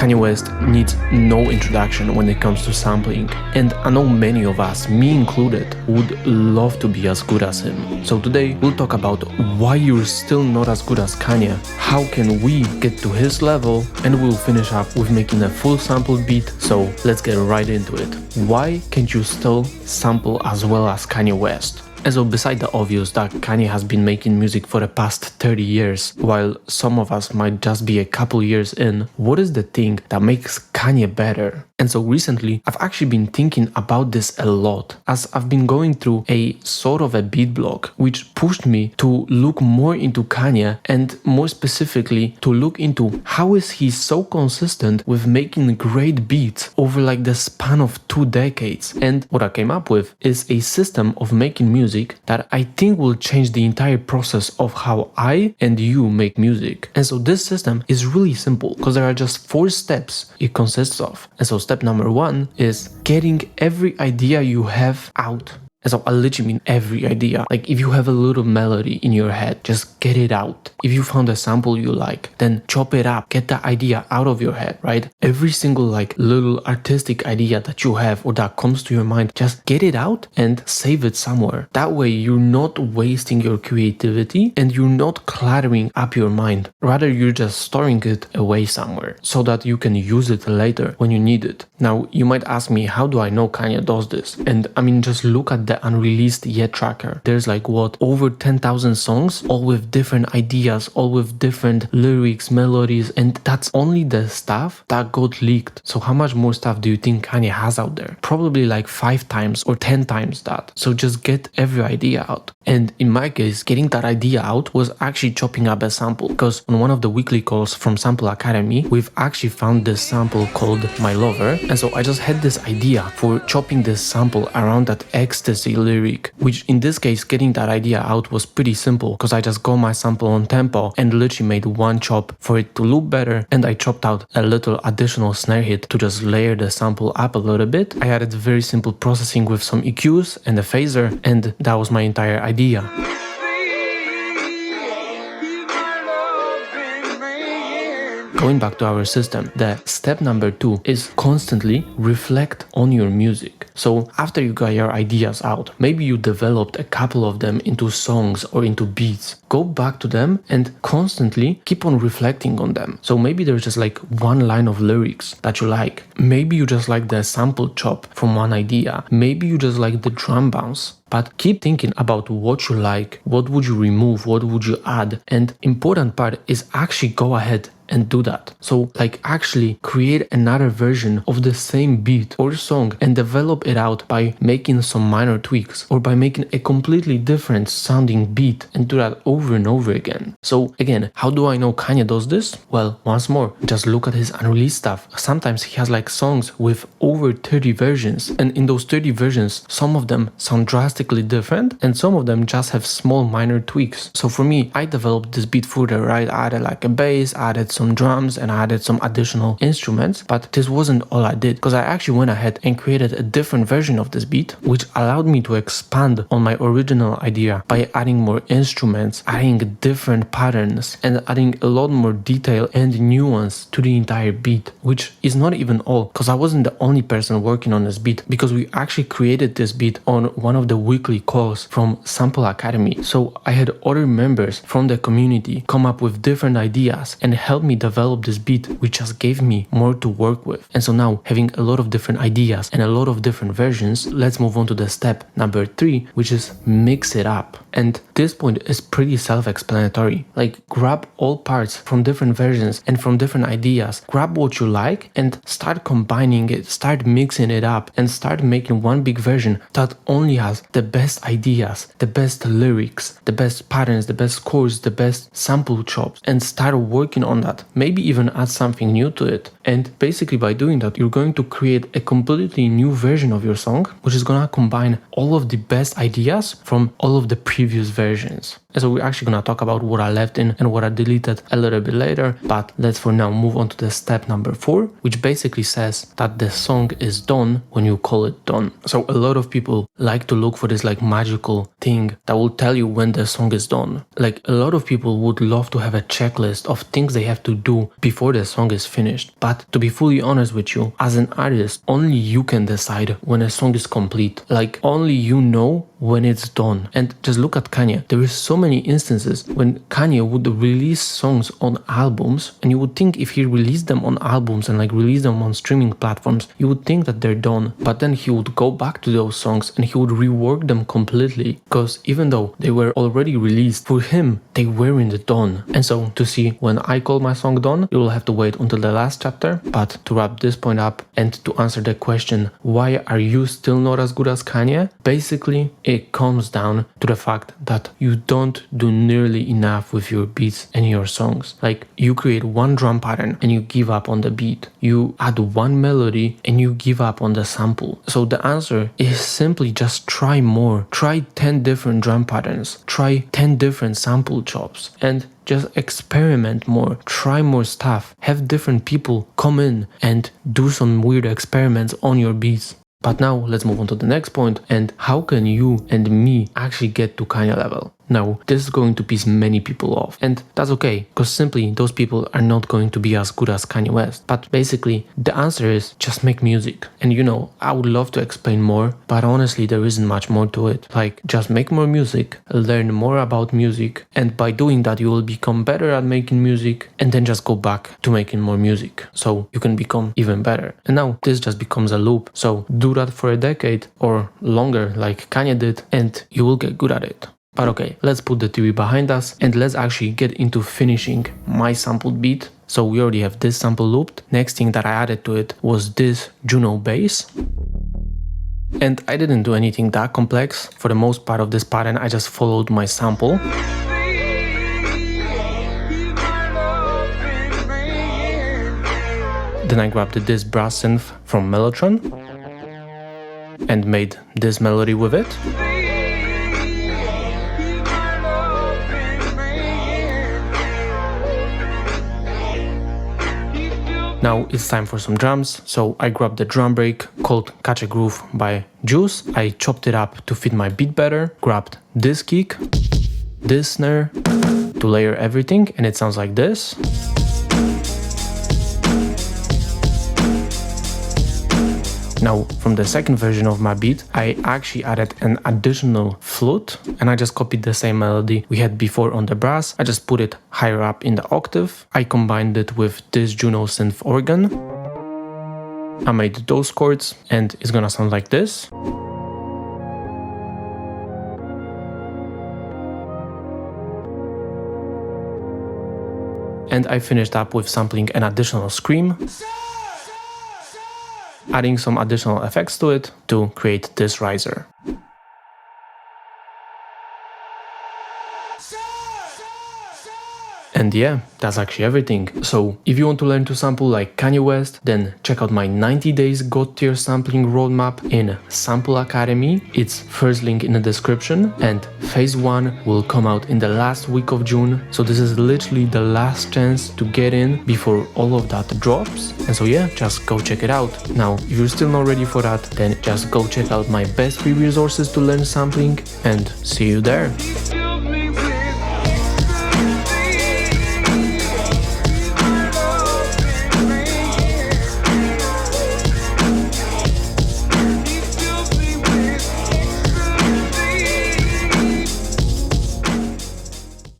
Kanye West needs no introduction when it comes to sampling, and I know many of us, me included, would love to be as good as him. So today we'll talk about why you're still not as good as Kanye, how can we get to his level, and we'll finish up with making a full sampled beat, so let's get right into it. Why can't you still sample as well as Kanye West? And so beside the obvious that Kanye has been making music for the past 30 years, while some of us might just be a couple years in, what is the thing that makes Kanye better? And so recently, I've actually been thinking about this a lot, as I've been going through a sort of a beat block, which pushed me to look more into Kanye and more specifically to look into how is he so consistent with making great beats over like the span of 2 decades. And what I came up with is a system of making music that I think will change the entire process of how I and you make music. And so this system is really simple because there are just 4 steps it consists of. And so step number 1 is getting every idea you have out. And so I literally mean every idea. Like if you have a little melody in your head, just get it out. If you found a sample you like, then chop it up, get the idea out of your head, right? Every single like little artistic idea that you have or that comes to your mind, just get it out and save it somewhere. That way you're not wasting your creativity and you're not cluttering up your mind. Rather, you're just storing it away somewhere so that you can use it later when you need it. Now, you might ask me, how do I know Kanye does this? And I mean, just look at the unreleased yet tracker. There's like over 10,000 songs, all with different ideas, all with different lyrics, melodies, and that's only the stuff that got leaked. So how much more stuff do you think Kanye has out there? Probably like 5 times or 10 times that. So just get every idea out. And in my case, getting that idea out was actually chopping up a sample, because on one of the weekly calls from Sample Academy, we've actually found this sample called My Lover. And so I just had this idea for chopping this sample around that ecstasy lyric, which in this case, getting that idea out was pretty simple because I just got my sample on tempo and literally made one chop for it to loop better, and I chopped out a little additional snare hit to just layer the sample up a little bit. I added very simple processing with some EQs and a phaser, and that was my entire idea. Going back to our system, the step number 2 is constantly reflect on your music. So after you got your ideas out, maybe you developed a couple of them into songs or into beats, go back to them and constantly keep on reflecting on them. So maybe there's just like one line of lyrics that you like. Maybe you just like the sample chop from one idea. Maybe you just like the drum bounce. But keep thinking about what you like, what would you remove, what would you add, and important part is actually go ahead and do that. So like actually create another version of the same beat or song and develop it out by making some minor tweaks or by making a completely different sounding beat and do that over and over again. So again, how do I know Kanye does this? Well, once more, just look at his unreleased stuff. Sometimes he has like songs with over 30 versions, and in those 30 versions, some of them sound drastically different and some of them just have small minor tweaks. So for me, I developed this beat further, right? I added like a bass, added some drums, and I added some additional instruments, but this wasn't all I did, because I actually went ahead and created a different version of this beat, which allowed me to expand on my original idea by adding more instruments, adding different patterns, and adding a lot more detail and nuance to the entire beat, which is not even all, because I wasn't the only person working on this beat, because we actually created this beat on one of the weekly calls from Sample Academy. So I had other members from the community come up with different ideas and help me develop this beat, which just gave me more to work with. And so now, having a lot of different ideas and a lot of different versions, let's move on to the step number 3, which is mix it up. And this point is pretty self-explanatory. Like grab all parts from different versions and from different ideas, grab what you like and start combining it, start mixing it up and start making one big version that only has the best ideas, the best lyrics, the best patterns, the best chords, the best sample chops, and start working on that. Maybe even add something new to it. And basically by doing that, you're going to create a completely new version of your song, which is gonna combine all of the best ideas from all of the previous versions. And so we're actually gonna talk about what I left in and what I deleted a little bit later, but let's for now move on to the step number 4, which basically says that the song is done when you call it done. So a lot of people like to look for this like magical thing that will tell you when the song is done. Like a lot of people would love to have a checklist of things they have to do before the song is finished. But to be fully honest with you, as an artist, only you can decide when a song is complete. Like only you know when it's done. And just look at Kanye. There is so many instances when Kanye would release songs on albums, and you would think if he released them on albums and like released them on streaming platforms, you would think that they're done. But then he would go back to those songs and he would rework them completely, because even though they were already released, for him they weren't done. And so to see when I call my song done, you will have to wait until the last chapter. But to wrap this point up and to answer the question, why are you still not as good as Kanye? Basically, it comes down to the fact that you don't do nearly enough with your beats and your songs. Like you create one drum pattern and you give up on the beat. You add one melody and you give up on the sample. So the answer is simply just try more. Try 10 different drum patterns. Try 10 different sample chops and just experiment more, try more stuff, have different people come in and do some weird experiments on your beats. But now let's move on to the next point, and how can you and me actually get to Kanye level? Now, this is going to piss many people off, and that's okay, because simply those people are not going to be as good as Kanye West. But basically, the answer is just make music. And you know, I would love to explain more, but honestly, there isn't much more to it. Like, just make more music, learn more about music, and by doing that, you will become better at making music, and then just go back to making more music, so you can become even better. And now, this just becomes a loop, so do that for a decade or longer, like Kanye did, and you will get good at it. But okay, let's put the theory behind us and let's actually get into finishing my sampled beat. So we already have this sample looped. Next thing that I added to it was this Juno bass. And I didn't do anything that complex. For the most part of this pattern, I just followed my sample. Then I grabbed this brass synth from Mellotron and made this melody with it. Now it's time for some drums, so I grabbed the drum break called Catch a Groove by Juice. I chopped it up to fit my beat better, grabbed this kick, this snare to layer everything, and it sounds like this. Now, from the second version of my beat, I actually added an additional flute, and I just copied the same melody we had before on the brass. I just put it higher up in the octave. I combined it with this Juno synth organ. I made those chords, and it's gonna sound like this. And I finished up with sampling an additional scream, adding some additional effects to it to create this riser. And yeah, that's actually everything. So if you want to learn to sample like Kanye West, then check out my 90 days God tier sampling roadmap in Sample Academy. It's first link in the description, and phase 1 will come out in the last week of June. So this is literally the last chance to get in before all of that drops. And so yeah, just go check it out. Now, if you're still not ready for that, then just go check out my best free resources to learn sampling, and see you there.